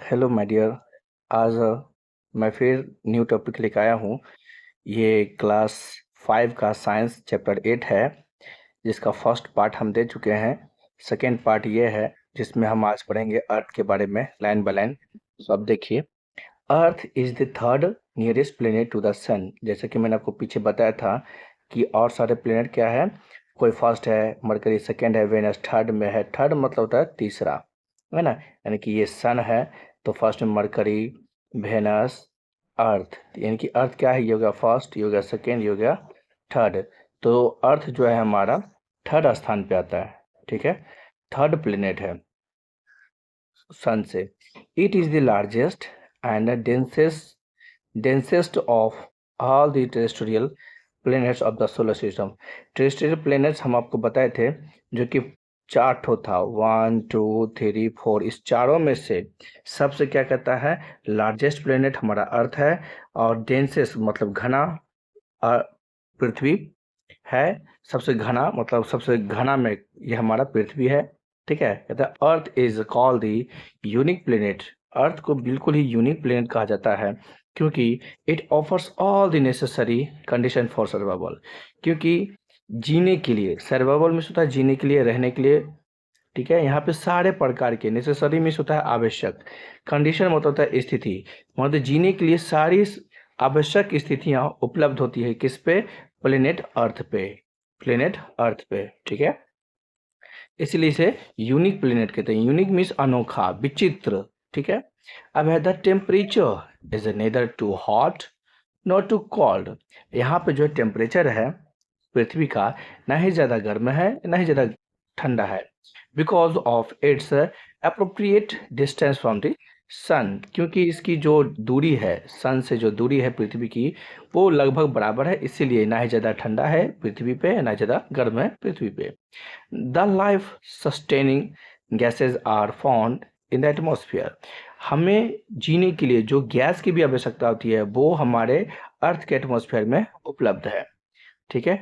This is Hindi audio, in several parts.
Hello my dear. आज मैं फिर न्यू टॉपिक लेकर आया हूँ। ये क्लास 5 का साइंस चैप्टर 8 है, जिसका फर्स्ट पार्ट हम दे चुके हैं। सेकेंड पार्ट ये है जिसमें हम आज पढ़ेंगे अर्थ के बारे में लाइन बाय लाइन। तो अब देखिए, Earth is the third nearest planet to the sun. जैसे कि मैंने आपको पीछे बताया था कि और सारे प्लेनेट क्या है, कोई फर्स्ट है मरकरी, सेकेंड है वेनस, थर्ड में है, थर्ड मतलब होता है तीसरा, है ना। यानी कि ये सन है तो फर्स्ट में मरकरी, वेनस, अर्थ। यानी कि अर्थ क्या है, ये हो गया फर्स्ट, ये हो गया सेकेंड, ये हो गया थर्ड। तो अर्थ जो है हमारा थर्ड स्थान पे आता है, ठीक है, थर्ड प्लेनेट है सन से। It is the largest and densest of all the terrestrial planets of the solar system. Terrestrial planets हम आपको बताए थे, जो कि चार ठो था, 1 2 3 4। इस चारों में से सबसे क्या कहता है, लार्जेस्ट प्लैनेट हमारा अर्थ है, और डेंसेस्ट मतलब घना पृथ्वी है। सबसे घना मतलब सबसे घना में ये हमारा पृथ्वी है, ठीक है। कहता है Earth is called the unique planet. Earth को बिल्कुल ही यूनिक प्लेनेट कहा जाता है, क्योंकि it offers all the necessary condition for survival. क्योंकि जीने के लिए, सर्वाइवल में होता है जीने के लिए, रहने के लिए, ठीक है। यहाँ पे सारे प्रकार के, नेसेसरी मीन्स होता है आवश्यक, कंडीशन मतलब होता है स्थिति, मतलब जीने के लिए सारी आवश्यक स्थितियां उपलब्ध होती है किस पे, प्लेनेट अर्थ पे, प्लेनेट अर्थ पे, ठीक है। इसलिए इसे यूनिक प्लेनेट कहते हैं। यूनिक मीन्स अनोखा, विचित्र, ठीक है। अब है the temperature is neither too hot not too cold. यहाँ पे जो टेम्परेचर है पृथ्वी का, ना ही ज़्यादा गर्म है ना ही ज़्यादा ठंडा है, because of its appropriate distance from the sun. क्योंकि इसकी जो दूरी है, सन से जो दूरी है पृथ्वी की, वो लगभग बराबर है, इसीलिए ना ही ज़्यादा ठंडा है पृथ्वी पे, ना ज़्यादा गर्म है पृथ्वी पे। The life sustaining gases are found in the atmosphere. हमें जीने के लिए जो गैस की भी आवश्यकता होती है वो हमारे अर्थ के एटमोसफियर में उपलब्ध है, ठीक है।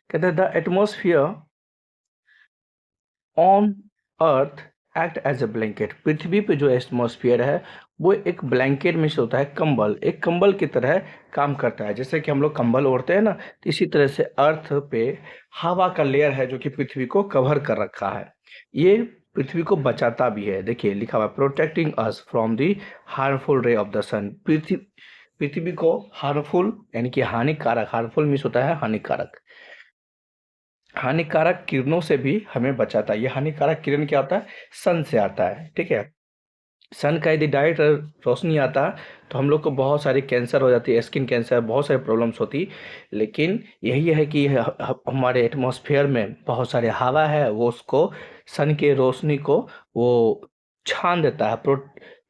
कहते हैं the atmosphere on Earth act as a blanket. पृथ्वी पे जो एटमोसफियर है वो एक ब्लैंकेट में से होता है, कंबल, एक कंबल की तरह काम करता है। जैसे कि हम लोग कंबल ओढ़ते हैं ना, तो इसी तरह से अर्थ पे हवा का लेयर है जो कि पृथ्वी को कवर कर रखा है। ये पृथ्वी को बचाता भी है। देखिए लिखा हुआ protecting us from the harmful ray of the sun. पृथ्वी को हार्मफुल यानी कि हानिकारक, हार्मफुल मीन्स होता है हानिकारक, हानिकारक किरणों से भी हमें बचाता है। ये हानिकारक किरण क्या होता है, सन से आता है, ठीक है। सन का यदि डायरेक्ट रोशनी आता तो हम लोग को बहुत सारे कैंसर हो जाती है, स्किन कैंसर, बहुत सारे प्रॉब्लम्स होती। लेकिन यही है कि हमारे एटमॉस्फेयर में बहुत सारे हवा है, वो उसको, सन के रोशनी को वो छान देता है,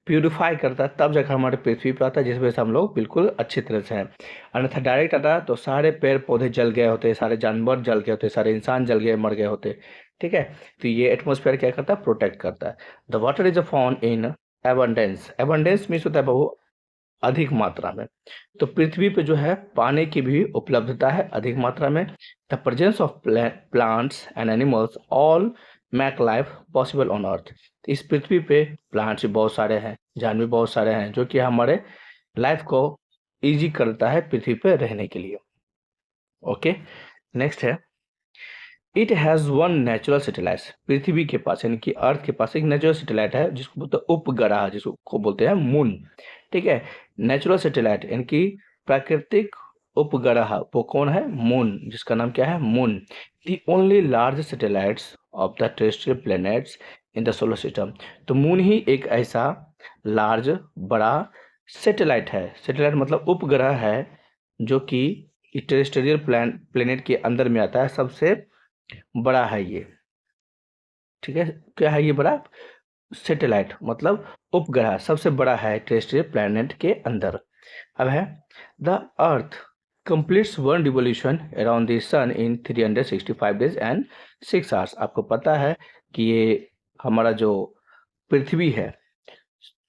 प्यूरिफाई करता है, तब जाकर हमारे पृथ्वी पर आता है, जिस वजह से हम लोग बिल्कुल अच्छी तरह से हैं। अन्यथा डायरेक्ट आता तो सारे पेड़ पौधे जल गए होते, सारे जानवर जल गए होते, सारे इंसान जल गए, मर गए होते, ठीक है। तो ये एटमॉस्फेयर क्या करता है, प्रोटेक्ट करता है। The water is a found in abundance. Abundance means होता है बहु अधिक मात्रा में। तो पृथ्वी पे जो है पानी की भी उपलब्धता है अधिक मात्रा में। The presence of plants and animals all make life possible on earth. इस पृथ्वी पे प्लांट्स भी बहुत सारे हैं, जानवर भी बहुत सारे हैं, जो कि हमारे लाइफ को इजी करता है पृथ्वी पे रहने के लिए। ओके, नेक्स्ट है, it has one natural satellite. पृथ्वी के पास यानी कि अर्थ के पास एक नेचुरल सैटेलाइट है, जिसको बोलते हैं उपग्रह, जिसको बोलते हैं मून, ठीक है। नेचुरल सैटेलाइट यानी कि प्राकृतिक उपग्रह, वो कौन है, मून, जिसका नाम क्या है, moon. The only large satellites of the terrestrial planets in the solar system. तो मून ही एक ऐसा लार्ज, बड़ा सैटेलाइट है। सैटेलाइट मतलब उपग्रह है, जो कि टेरेस्ट्रियल प्लैनेट के अंदर में आता है, सबसे बड़ा है ये, ठीक है। क्या है ये बड़ा, सैटेलाइट मतलब उपग्रह, सबसे बड़ा है टेरेस्ट्रियल प्लैनेट के अंदर। अब है the earth completes one revolution around the sun in 365 days and 6 hours. आपको पता है कि ये हमारा जो पृथ्वी है,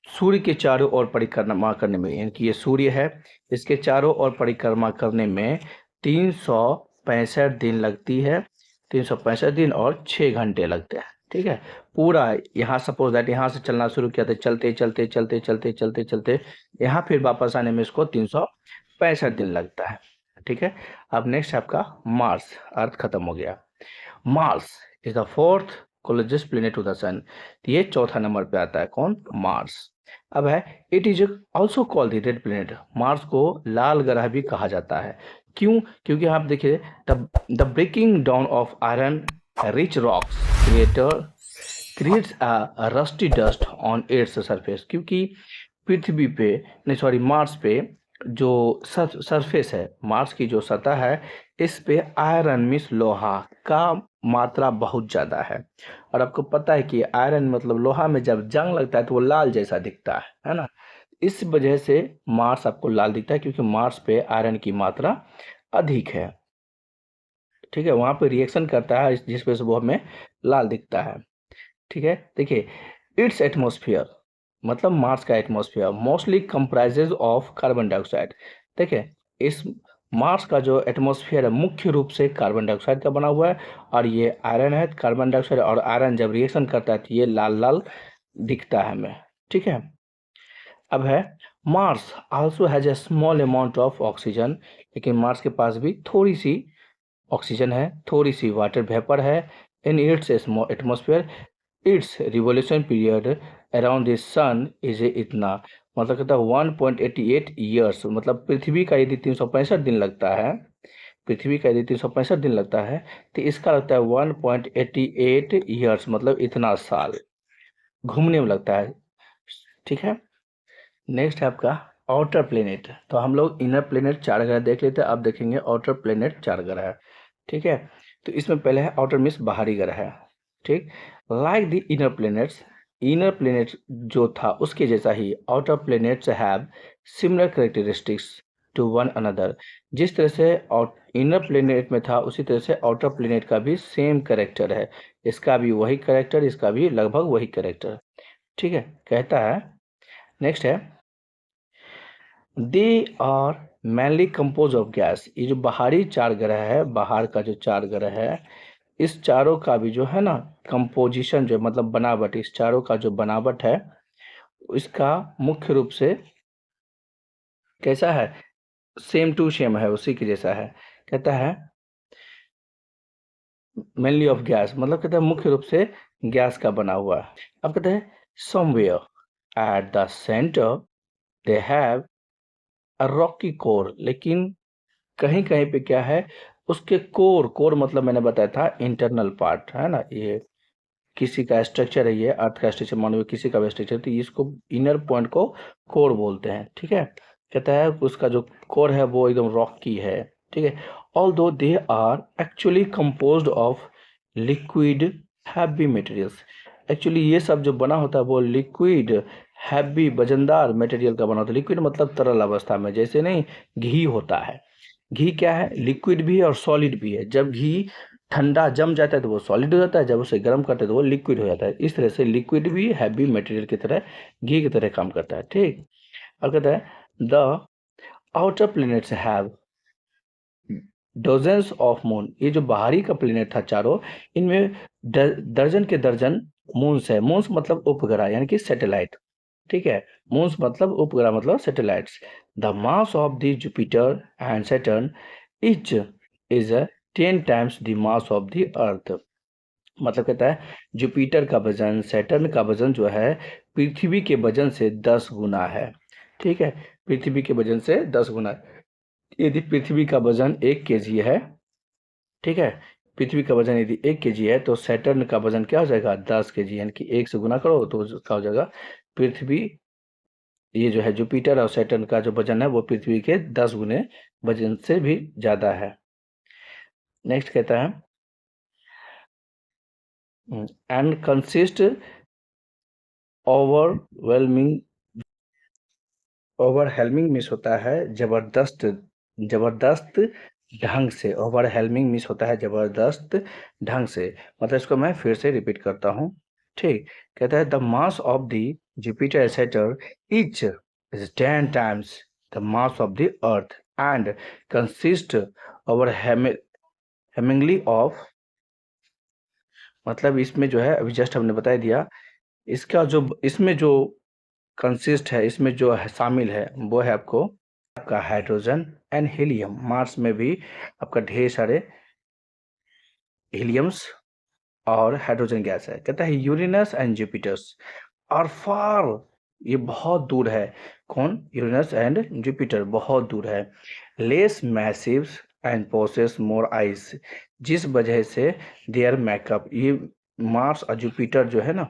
सूर्य के चारों ओर परिक्रमा करने में, यानी कि ये सूर्य है, इसके चारों ओर परिक्रमा करने में 365 दिन लगती है, 365 दिन और 6 घंटे लगते हैं। ठीक है, पूरा यहाँ सपोज दैट यहाँ से चलना शुरू किया तो चलते चलते चलते चलते चलते चलते यहाँ फिर वापस आने में इसको 365 दिन लगता है। ठीक है, अब नेक्स्ट आपका मार्स, अर्थ खत्म हो गया। Mars is the fourth closest planet to the sun, ये चौथा नंबर पे आता है, कौन? मार्स। अब है it is also called the red planet, Mars को लाल ग्रह भी कहा जाता है। क्यों? क्योंकि आप देखिए the breaking down of iron rich rocks creates a rusty dust on its surface, क्योंकि पृथ्वी पे नहीं सॉरी मार्स पे जो सरफेस है, मार्स की जो सतह है, इस पे आयरन मीन्स लोहा का मात्रा बहुत ज़्यादा है। और आपको पता है कि आयरन मतलब लोहा में जब जंग लगता है तो वो लाल जैसा दिखता है ना। इस वजह से मार्स आपको लाल दिखता है, क्योंकि मार्स पे आयरन की मात्रा अधिक है। ठीक है, वहाँ पे रिएक्शन करता है जिस वजह से वो हमें लाल दिखता है। ठीक है, देखिए इट्स एटमॉस्फेयर मतलब मार्स का atmosphere mostly comprises of carbon dioxide. देखिए इस मार्स का जो एटमॉस्फेयर है मुख्य रूप से कार्बन डाइऑक्साइड का बना हुआ है, और ये आयरन है, कार्बन डाइऑक्साइड और आयरन जब रिएक्शन करता है तो ये लाल लाल दिखता है हमें। ठीक है, अब है Mars also has a small amount of oxygen, लेकिन मार्स के पास भी थोड़ी सी ऑक्सीजन है, थोड़ी सी वाटर वेपर है in its atmosphere. Its revolution period around the sun is इतना, मतलब कहता है 1.88 ईयर्स, मतलब पृथ्वी का यदि 365 दिन लगता है, पृथ्वी का यदि 365 दिन लगता है तो इसका लगता है 1.88 ईयर्स, मतलब इतना साल घूमने में लगता है। ठीक है, नेक्स्ट है आपका आउटर प्लेनेट। तो हम लोग इनर प्लेनेट 4 ग्रह देख लेते हैं, अब देखेंगे आउटर प्लेनेट 4 ग्रह। ठीक है, तो इसमें पहले है आउटर मीन्स बाहरी ग्रह है। ठीक, लाइक द इनर प्लेनेट जो था उसके जैसा ही outer planets have similar characteristics to one another. जिस तरह से इनर प्लेनेट में था उसी तरह से आउटर प्लेनेट का भी सेम कैरेक्टर है, इसका भी वही कैरेक्टर, इसका भी लगभग वही कैरेक्टर। ठीक है, कहता है नेक्स्ट है they are mainly compose of gas. ये जो बाहरी 4 ग्रह है, बाहर का जो 4 ग्रह है, इस चारों का भी जो है ना कंपोजिशन जो मतलब बनावट, इस चारों का जो बनावट है इसका मुख्य रूप से कैसा है? सेम टू सेम है, उसी के जैसा है। कहता है मेनली ऑफ गैस, मतलब कहता है मुख्य रूप से गैस का बना हुआ है। अब कहते हैं somewhere at the centre they have a Rocky core, लेकिन कहीं कहीं पे क्या है उसके कोर मतलब मैंने बताया था इंटरनल पार्ट है ना, ये किसी का स्ट्रक्चर है, ये अर्थ का स्ट्रक्चर मानो किसी का भी स्ट्रक्चर, तो इसको इनर पॉइंट को कोर बोलते हैं। ठीक है, कहता है उसका जो कोर है वो एकदम रॉक की है। ठीक है, although they are actually composed of liquid heavy materials. Actually ये सब जो बना होता है वो लिक्विड हैवी वजनदार मटेरियल का बना होता है। लिक्विड मतलब तरल अवस्था में, जैसे नहीं घी होता है, घी क्या है? लिक्विड भी है और सॉलिड भी है। जब घी ठंडा जम जाता है तो वो सॉलिड हो जाता है, जब उसे गर्म करते हैं तो वो लिक्विड हो जाता है। इस तरह से लिक्विड भी हैवी मटेरियल की तरह घी की तरह काम करता है। ठीक, और कहता है the outer planets have dozens of moon. ये जो बाहरी का प्लेनेट था चारों, इनमें दर्जन के दर्जन मून्स है। मून्स मतलब उपग्रह यानी कि सैटेलाइट। ठीक है, मून्स मतलब उपग्रह मतलब satellites. The mass of the Jupiter and Saturn etch is 10 times the mass of the अर्थ। मतलब कहता है जुपिटर का वजन, सैटर्न का वजन जो है पृथ्वी के वजन से 10 गुना है। ठीक है, पृथ्वी के वजन से 10 गुना है। यदि पृथ्वी का वजन 1 kg है, ठीक है, पृथ्वी का वजन यदि 1 kg है तो सैटर्न का वजन क्या हो जाएगा? 10 kg, यानी कि 1 से गुना करो तो क्या हो जाएगा? पृथ्वी, ये जो है जुपिटर और सैटर्न का जो वजन है वो पृथ्वी के 10 गुने वजन से भी ज़्यादा है। नेक्स्ट कहता है एंड कंसिस्ट ओवरवेलमिंग, ओवरहेलमिंग मिस होता है जबरदस्त, जबरदस्त ढंग से। ओवरहेलमिंग मिस होता है जबरदस्त ढंग से, मतलब इसको मैं फिर से रिपीट करता हूँ। ठीक, कहता है the mass of the Jupiter Saturn each is 10 times the mass of the Earth and consist overwhelmingly of मतलब इसमें जो है अभी जस्ट हमने बता दिया, इसका जो इसमें जो कंसिस्ट है, इसमें जो है शामिल है, वो है आपका हाइड्रोजन एंड हीलियम। मार्स में भी आपका ढेर सारे हीलियम्स और हाइड्रोजन गैस है। कहता है Uranus and Jupiters are far, ये बहुत दूर है। कौन? यूरेनस एंड जुपिटर बहुत दूर है। Less massive and posses more ice, जिस वजह से देयर मेकअप, ये मार्स और जुपिटर जो है ना,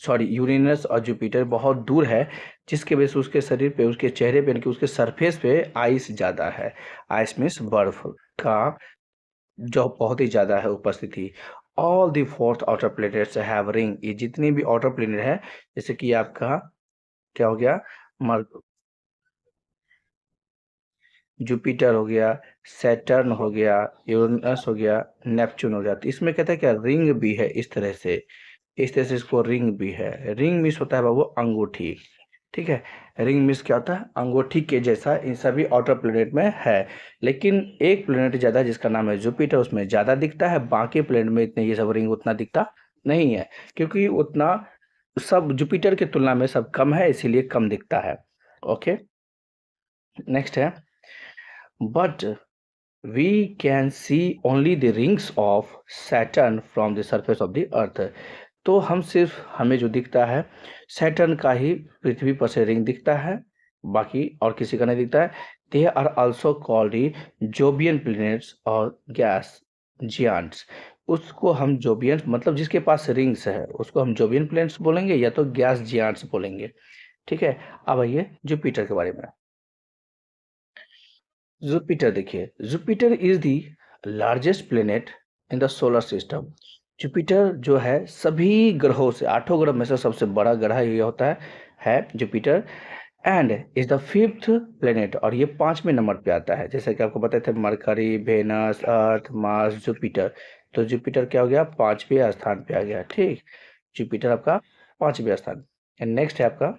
सॉरी यूरेनस और जुपिटर बहुत दूर है, जिसके वजह से उसके शरीर पे, उसके चेहरे पे, यानी कि उसके सरफेस पे आइस ज़्यादा है। आइस मीन्स बर्फ का जो बहुत ही ज़्यादा है उपस्थिति। All the fourth outer planets have ring, ये जितने भी आउटर प्लेनेट है, जैसे कि आपका क्या हो गया, मर जुपिटर हो गया, सैटर्न हो गया, यूरेनस हो गया, नेपच्यून हो गया, तो इसमें कहता है क्या रिंग भी है इस तरह से, इस तरह से इसको रिंग भी है। रिंग मीन्स होता है बाबू अंगूठी, ठीक है। रिंग मीन्स क्या होता है? अंगूठी के जैसा इन सभी आउटर प्लेनेट में है। लेकिन एक प्लेनेट ज़्यादा है जिसका नाम है जुपिटर, उसमें ज़्यादा दिखता है, बाकी प्लेनेट में इतने ये सब रिंग उतना दिखता नहीं है, क्योंकि उतना सब जुपिटर की तुलना में सब कम है, इसीलिए कम दिखता है। ओके, नेक्स्ट है, but we can see only the rings of Saturn from the surface of the earth. तो हम सिर्फ, हमें जो दिखता है सैटर्न का ही पृथ्वी पर से रिंग दिखता है, बाकी और किसी का नहीं दिखता है। They are also called Jovian planets और गैस जियांट्स। उसको हम जोबियन, मतलब जिसके पास रिंग्स है उसको हम जोबियन प्लैनेट्स बोलेंगे या तो गैस जियांट्स बोलेंगे, ठीक है। अब आइए जुपिटर के बारे में। जुपिटर देखिए, Jupiter is the largest planet in the solar system. Jupiter जो है सभी ग्रहों से, आठों ग्रह में से सबसे बड़ा ग्रह ये होता है Jupiter, and is the fifth planet, और ये 5वें नंबर पे आता है। जैसे कि आपको बताए थे मरकरी, वेनस, अर्थ, मार्स, जुपिटर, तो जुपिटर क्या हो गया? 5वें स्थान पे आ गया, ठीक। जुपिटर आपका 5वें स्थान। एंड नेक्स्ट है आपका,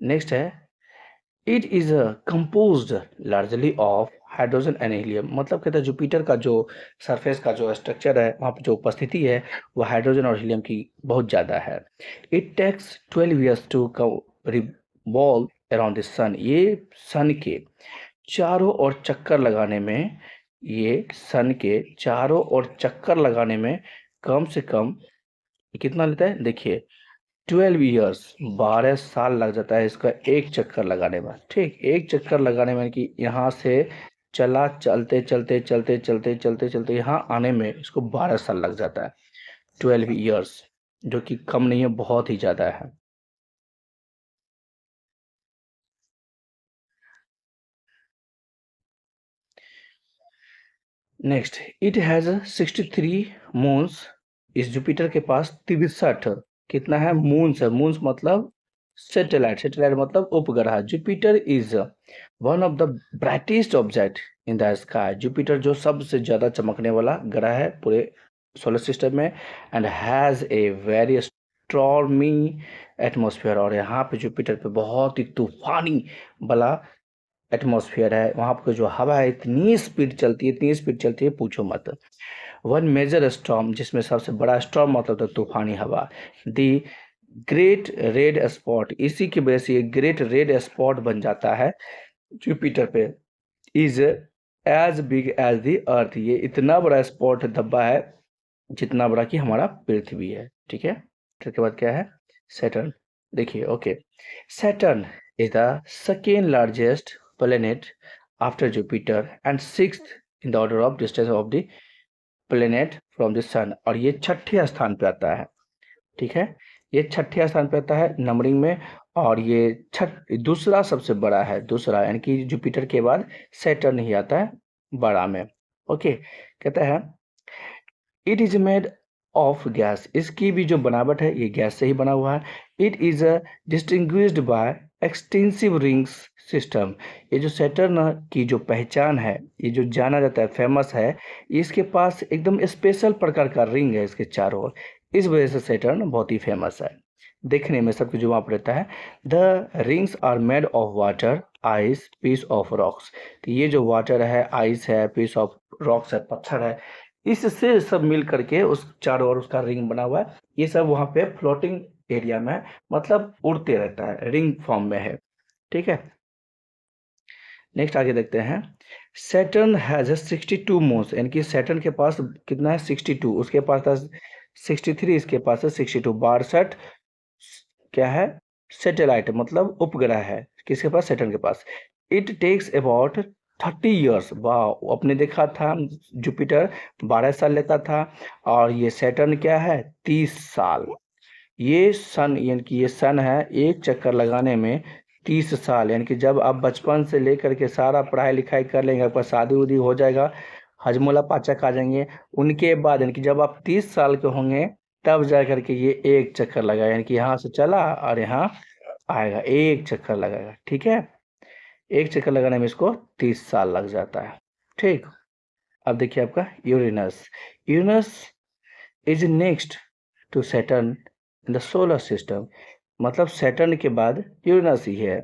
नेक्स्ट है, it is composed largely of hydrogen and helium. मतलब कहता है जुपिटर का जो सरफेस का जो स्ट्रक्चर है, वहाँ पर जो उपस्थिति है, वो हाइड्रोजन और हीलियम की बहुत ज़्यादा है। It takes 12 years to revolve around the sun. ये सन के चारों ओर चक्कर लगाने में, ये सन के चारों ओर चक्कर लगाने में कम से कम कितना लेता है? देखिए 12 years, 12 साल लग जाता है इसका एक चक्कर लगाने में, ठीक। एक चक्कर लगाने में कि यहाँ से चला, चलते चलते चलते चलते चलते चलते यहाँ आने में इसको 12 साल लग जाता है। 12 years, जो कि कम नहीं है, बहुत ही ज़्यादा है। Next, it has 63 moons. इस जुपिटर के पास 63 कितना है? मून्स है। मून्स मतलब सैटेलाइट, सैटेलाइट मतलब उपग्रह। Jupiter is one of the brightest object in the sky. Jupiter जो सबसे ज़्यादा चमकने वाला ग्रह है पूरे सोलर सिस्टम में, and has a very stormy atmosphere, और यहाँ पे जुपिटर पे बहुत ही तूफानी वाला एटमॉस्फेयर है। वहाँ पर जो हवा है इतनी स्पीड चलती है, इतनी स्पीड चलती है पूछो मत। वन मेजर स्टॉर्म, जिसमें सबसे बड़ा स्टॉर्म मतलब तो तूफानी हवा, दी ग्रेट रेड स्पॉट, इसी की वजह से ये ग्रेट रेड स्पॉट बन जाता है जुपिटर पे। Is as big as the earth, ये इतना बड़ा स्पॉट धब्बा है जितना बड़ा कि हमारा पृथ्वी है, ठीक है। फिर के बाद क्या है? सैटर्न। देखिए, okay, Saturn is the second largest planet after Jupiter and sixth in the order of distance of the planet from the sun, और ये छठे स्थान पे आता है, ठीक है। ये छठे स्थान पे आता है नंबरिंग में, और ये दूसरा सबसे बड़ा है, दूसरा, यानी कि जुपिटर के बाद सैटर्न ही आता है बड़ा में। ओके, कहता है it is made of gas, इसकी भी जो बनावट है ये गैस से ही बना हुआ है। It is distinguished by extensive rings system. ये जो सैटर्न की जो पहचान है, ये जो जाना जाता है, फेमस है, इसके पास एकदम स्पेशल प्रकार का रिंग है इसके चारों ओर, इस वजह से सैटर्न बहुत ही फेमस है। देखने में सबके जो वहाँ पर रहता है। The rings are made of water, ice, piece of rocks. तो ये जो वाटर है, आइस है, पीस ऑफ रॉक्स है, पत्थर है, इससे सब मिल करके उस चारों ओर उसका रिंग बना हुआ है। ये सब वहाँ पे फ्लोटिंग एरिया में है, मतलब उड़ते रहता है, रिंग फॉर्म में है। ठीक है, नेक्स्ट आगे देखते हैं। सैटर्न हैज 62 मून्स, यानी कि सैटर्न के पास कितना है 62, उसके पास था 63, इसके पास है 62, 62 क्या है, सैटेलाइट मतलब उपग्रह है किसके पास, सैटर्न के पास। इट टेक्स अबाउट 30 ईयर्स, वाह, आपने देखा था जुपिटर 12 साल लेता था, और ये सैटर्न क्या है 30 साल। ये सन, यानी कि ये सन है एक चक्कर लगाने में 30 साल, यानी कि जब आप बचपन से लेकर के सारा पढ़ाई लिखाई कर लेंगे, आपका शादी उदी हो जाएगा, हजमोला पाचक आ जाएंगे, उनके बाद यानी कि जब आप 30 साल के होंगे तब जा करके ये एक चक्कर लगाएगा, यानी कि यहाँ से चला और यहाँ आएगा, एक चक्कर लगाएगा। ठीक है, एक चक्कर लगाने में इसको 30 साल लग जाता है। ठीक, अब देखिए आपका Uranus. Uranus is next to Saturn in the solar system, मतलब सैटर्न के बाद यूरेनस ही है,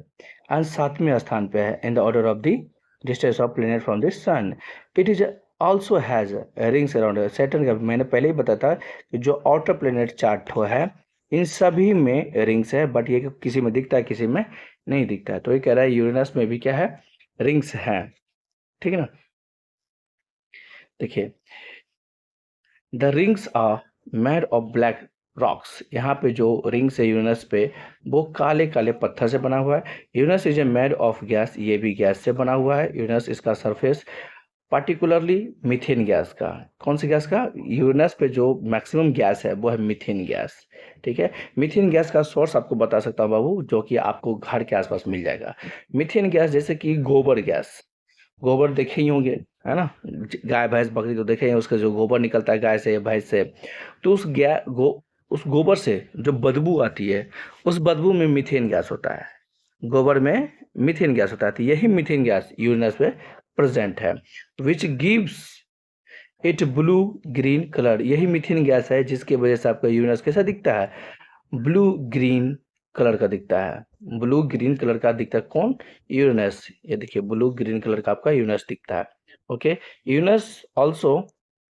और 7वें स्थान पे है in the order of the distance of planet from the sun. It is also has rings around Saturn का, मैंने पहले ही बताया था कि जो आउटर प्लेनेट चार्ट है इन सभी में रिंग्स है, बट ये किसी में दिखता है किसी में नहीं दिखता है। तो ये कह रहा है यूरेनस में भी क्या है, रिंग्स हैं। ठीक है ना, देखिए the rings are made of black rocks, यहाँ पे जो रिंग्स है यूरेनस पे वो काले काले पत्थर से बना हुआ है। Uranus is a made of gas, ये भी गैस से बना हुआ है यूरेनस। इसका सरफेस पार्टिकुलरली मीथेन गैस का, कौन सी गैस का, यूरेनस पे जो मैक्सिमम गैस है वो है मीथेन गैस। ठीक है, मीथेन गैस का सोर्स आपको बता सकता हूँ बाबू, जो कि आपको घर के आसपास मिल जाएगा। मीथेन गैस जैसे कि गोबर गैस, गोबर देखे ही होंगे, है ना, गाय भैंस बकरी तो देखे ही हैं, उसका जो गोबर निकलता है गाय से भैंस से, तो उस गोबर से जो बदबू आती है उस बदबू में मीथेन गैस होता है, गोबर में मीथेन गैस होता है। तो यही मीथेन गैस यूरेनस पे प्रेजेंट है, which gives it blew green colour. यही मीथेन गैस है जिसकी वजह से आपका यूरेनस कैसा दिखता है, ब्लू ग्रीन कलर का दिखता है। ब्लू ग्रीन कलर का दिखता है कौन, यूरेनस। ये देखिए ब्लू ग्रीन कलर का आपका यूरेनस दिखता है। Okay, Uranus also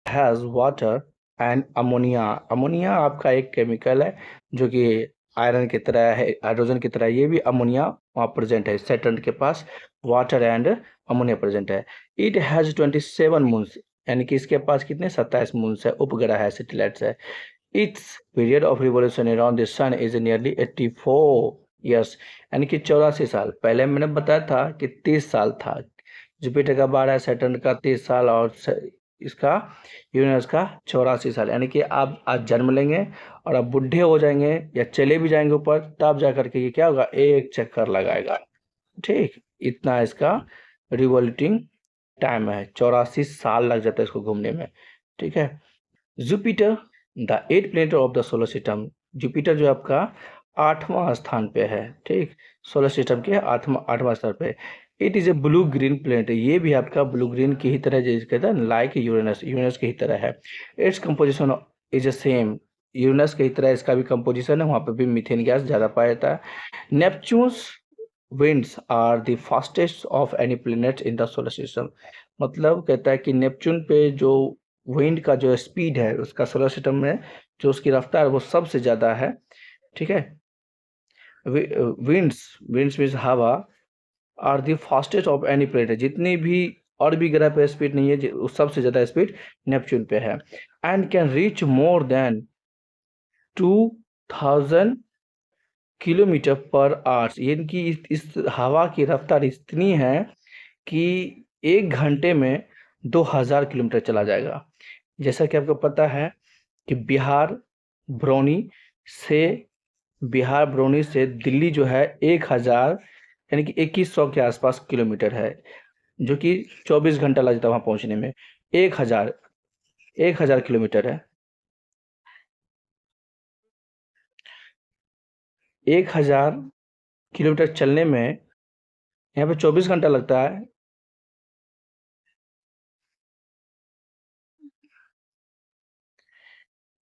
has water and ammonia. Ammonia आपका एक केमिकल है जो कि आयरन की तरह है, हाइड्रोजन की तरह, ये भी अमोनिया वहाँ प्रेजेंट है। सैटर्न के पास वाटर एंड अमोनिया प्रेजेंट है। इट हैज 27 मून्स, यानी कि इसके पास कितने 27 मून्स है, उपग्रह है, सैटेलाइट्स है। Its period of revolution around the sun is nearly 84 years, यानी कि 84 साल। पहले मैंने बताया था कि 30 साल था, जुपिटर का 12, सैटर्न का 30 साल, और इसका यूरेनस का 84 साल। यानी कि आप आज जन्म लेंगे और आप बुढ़े हो जाएंगे या चले भी जाएंगे ऊपर, तब जा करके ये क्या होगा, एक चक्कर लगाएगा। ठीक, इतना इसका रिवॉल्यूटिंग टाइम है, 84 साल लग जाता है इसको घूमने में। ठीक है, Jupiter the 8th planet of the solar system. Jupiter जो आपका 8वां स्थान पे है। ठीक, सोलर सिस्टम के 8वां स्थान पे। It is a blue green planet, ये भी आपका ब्लू ग्रीन की ही तरह, जैसे कहता है लाइक यूरेनस, यूरेनस की ही तरह है। Its composition is a same, Uranus की ही तरह इसका भी कंपोजिशन है, वहाँ पे भी मीथेन गैस ज़्यादा पाया जाता है। नेपच्यून्स winds are the fastest of any planet in the solar system, मतलब कहता है कि नेपच्यून पे जो विंड का जो स्पीड है उसका सोलर सिस्टम में जो उसकी रफ्तार वो सबसे ज़्यादा है। ठीक है, विंड्स, विंड्स मीन्स हवा, are the fastest of any planet, जितनी भी और भी ग्रह पे स्पीड नहीं है, उस सबसे ज़्यादा स्पीड नेपच्यून पे है। And can reach more than 2000 kilometre पर आवर्स, यानी कि इस हवा की रफ्तार इतनी है कि 1 घंटे में 2000 किलोमीटर चला जाएगा। जैसा कि आपको पता है कि बरौनी से बिहार बरौनी से दिल्ली जो है 1000, यानी कि 2100 के आसपास किलोमीटर है, जो कि 24 घंटा लग जाता है वहाँ पहुँचने में। 1000 किलोमीटर है, 1000 किलोमीटर चलने में यहाँ पे 24 घंटा लगता है।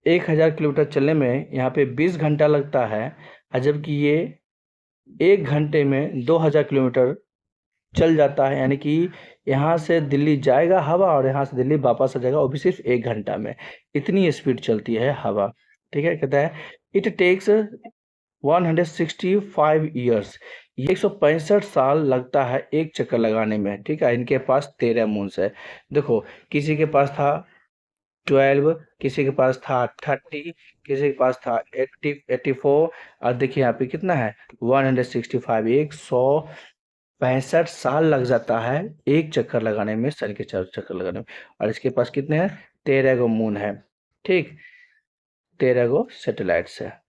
1000 किलोमीटर चलने में यहाँ पे 20 घंटा लगता है, और जबकि ये 1 घंटे में 2000 किलोमीटर चल जाता है, यानी कि यहाँ से दिल्ली जाएगा हवा और यहाँ से दिल्ली वापस आ जाएगा, वो भी सिर्फ 1 घंटा में। इतनी स्पीड चलती है हवा। ठीक है, कहता है इट टेक्स 165 ईयर्स, ये 165 साल लगता है एक चक्कर लगाने में। ठीक है, इनके पास 13 मून्स है। देखो, किसी के पास था 12, किसी के पास था 30, किसी के पास था 84, और देखिए यहाँ पे कितना है 165, 165 साल लग जाता है एक चक्कर लगाने में, सन के चार चक्कर लगाने में। और इसके पास कितने हैं, 13 गो मून है। ठीक, 13 गो सैटेलाइट्स है।